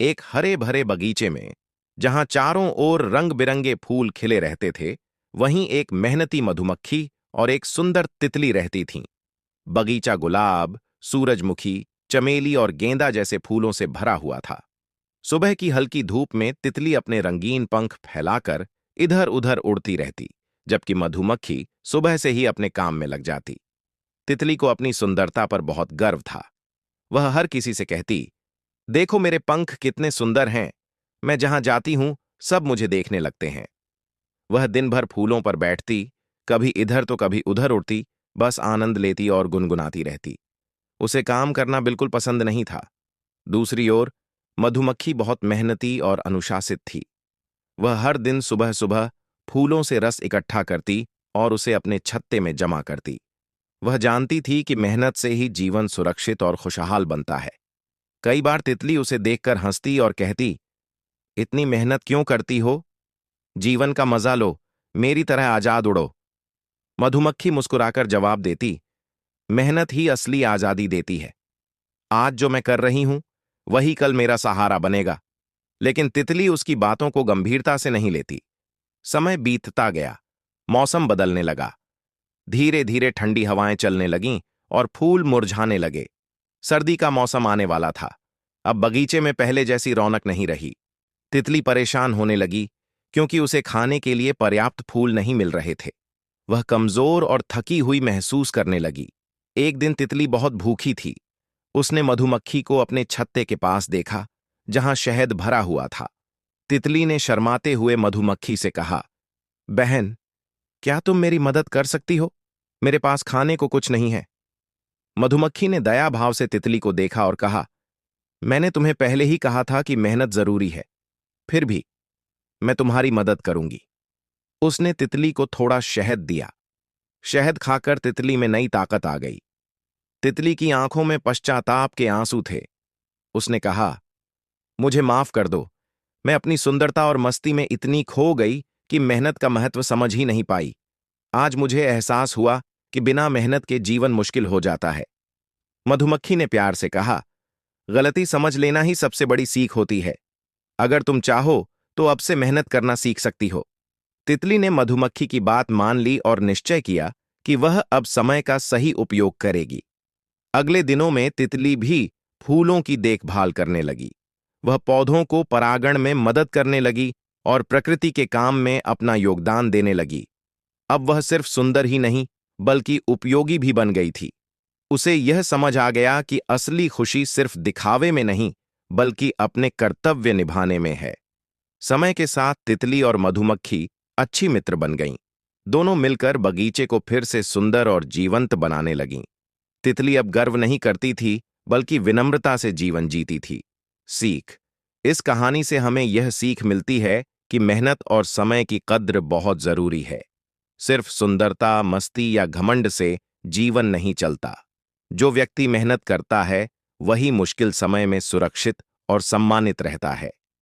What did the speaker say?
एक हरे भरे बगीचे में, जहां चारों ओर रंग बिरंगे फूल खिले रहते थे, वहीं एक मेहनती मधुमक्खी और एक सुंदर तितली रहती थीं। बगीचा गुलाब, सूरजमुखी, चमेली और गेंदा जैसे फूलों से भरा हुआ था। सुबह की हल्की धूप में तितली अपने रंगीन पंख फैलाकर इधर उधर उड़ती रहती, जबकि मधुमक्खी सुबह से ही अपने काम में लग जाती। तितली को अपनी सुंदरता पर बहुत गर्व था। वह हर किसी से कहती, देखो मेरे पंख कितने सुंदर हैं, मैं जहां जाती हूं सब मुझे देखने लगते हैं। वह दिन भर फूलों पर बैठती, कभी इधर तो कभी उधर उड़ती, बस आनंद लेती और गुनगुनाती रहती। उसे काम करना बिल्कुल पसंद नहीं था। दूसरी ओर मधुमक्खी बहुत मेहनती और अनुशासित थी। वह हर दिन सुबह सुबह फूलों से रस इकट्ठा करती और उसे अपने छत्ते में जमा करती। वह जानती थी कि मेहनत से ही जीवन सुरक्षित और खुशहाल बनता है। कई बार तितली उसे देखकर हंसती और कहती, इतनी मेहनत क्यों करती हो? जीवन का मजा लो, मेरी तरह आजाद उड़ो। मधुमक्खी मुस्कुराकर जवाब देती, मेहनत ही असली आजादी देती है। आज जो मैं कर रही हूं, वही कल मेरा सहारा बनेगा। लेकिन तितली उसकी बातों को गंभीरता से नहीं लेती। समय बीतता गया, मौसम बदलने लगा। धीरे धीरे ठंडी हवाएं चलने लगीं और फूल मुरझाने लगे। सर्दी का मौसम आने वाला था। अब बगीचे में पहले जैसी रौनक नहीं रही। तितली परेशान होने लगी, क्योंकि उसे खाने के लिए पर्याप्त फूल नहीं मिल रहे थे। वह कमजोर और थकी हुई महसूस करने लगी। एक दिन तितली बहुत भूखी थी। उसने मधुमक्खी को अपने छत्ते के पास देखा, जहां शहद भरा हुआ था। तितली ने शर्माते हुए मधुमक्खी से कहा, बहन, क्या तुम मेरी मदद कर सकती हो? मेरे पास खाने को कुछ नहीं है। मधुमक्खी ने दया भाव से तितली को देखा और कहा, मैंने तुम्हें पहले ही कहा था कि मेहनत जरूरी है। फिर भी मैं तुम्हारी मदद करूंगी। उसने तितली को थोड़ा शहद दिया। शहद खाकर तितली में नई ताकत आ गई। तितली की आंखों में पश्चाताप के आंसू थे। उसने कहा, मुझे माफ कर दो। मैं अपनी सुंदरता और मस्ती में इतनी खो गई कि मेहनत का महत्व समझ ही नहीं पाई। आज मुझे एहसास हुआ कि बिना मेहनत के जीवन मुश्किल हो जाता है। मधुमक्खी ने प्यार से कहा, गलती समझ लेना ही सबसे बड़ी सीख होती है। अगर तुम चाहो तो अब से मेहनत करना सीख सकती हो। तितली ने मधुमक्खी की बात मान ली और निश्चय किया कि वह अब समय का सही उपयोग करेगी। अगले दिनों में तितली भी फूलों की देखभाल करने लगी। वह पौधों को परागण में मदद करने लगी और प्रकृति के काम में अपना योगदान देने लगी। अब वह सिर्फ सुंदर ही नहीं, बल्कि उपयोगी भी बन गई थी। उसे यह समझ आ गया कि असली खुशी सिर्फ दिखावे में नहीं, बल्कि अपने कर्तव्य निभाने में है। समय के साथ तितली और मधुमक्खी अच्छी मित्र बन गईं। दोनों मिलकर बगीचे को फिर से सुंदर और जीवंत बनाने लगीं। तितली अब गर्व नहीं करती थी, बल्कि विनम्रता से जीवन जीती थी। सीख: इस कहानी से हमें यह सीख मिलती है कि मेहनत और समय की कद्र बहुत जरूरी है। सिर्फ सुंदरता, मस्ती या घमंड से जीवन नहीं चलता। जो व्यक्ति मेहनत करता है, वही मुश्किल समय में सुरक्षित और सम्मानित रहता है।